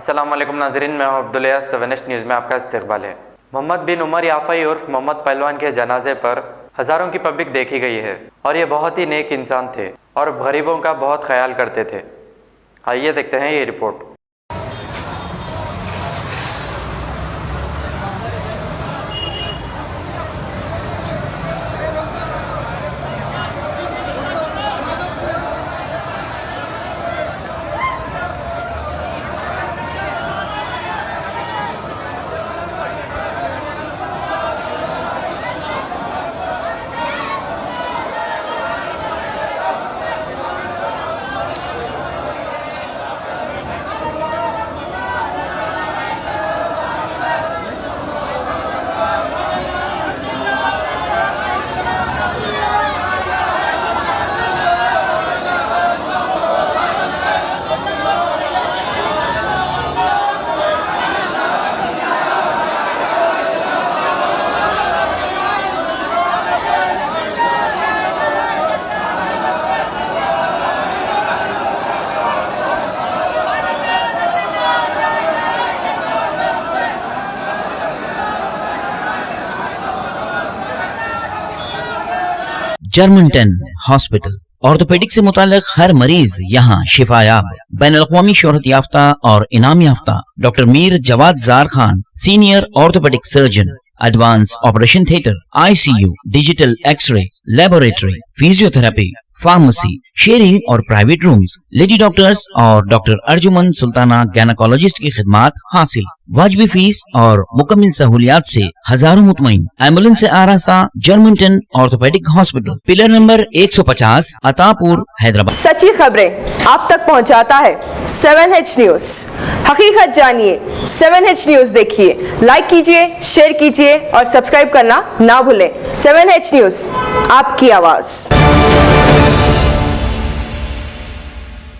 अस्सलाम वालेकुम नाज़रीन, मैं अब्दुल्ला। 7H न्यूज़ में आपका इस्तकबाल है। मोहम्मद बिन उमर याफ़ई उर्फ मोहम्मद पहलवान के जनाजे पर हज़ारों की पब्लिक देखी गई है और ये बहुत ही नेक इंसान थे और गरीबों का बहुत ख्याल करते थे। आइए देखते हैं ये रिपोर्ट। जर्मनटन हॉस्पिटल ऑर्थोपेडिक से मुताल्लिक हर मरीज यहाँ शिफायाब। बैनुल-अक़वामी शोहरत याफ्ता और इनाम याफ्ता doctor Mir Jawad Jar Khan, senior orthopaedic surgeon, advance operation theatre, ICU, digital x ray, laboratory, physiotherapy, pharmacy, sharing और प्राइवेट रूम्स, लेडी डॉक्टर्स और डॉक्टर अर्जुमन सुल्ताना गैनकोलॉजिस्ट की खिदमात हासिल। वाजिबी फीस और मुकम्मल सहूलियात से हजारों मुतमईन। एम्बुलेंस से आरास्ता Germanton orthopaedic hospital, pillar number 150, Attapur, Hyderabad. सच्ची खबरें आप तक पहुंचाता है 7H न्यूज। हकीकत जानिए, 7H न्यूज देखिए, लाइक कीजिए, शेयर कीजिए और सब्सक्राइब करना ना भूलें। 7H न्यूज, आपकी आवाज।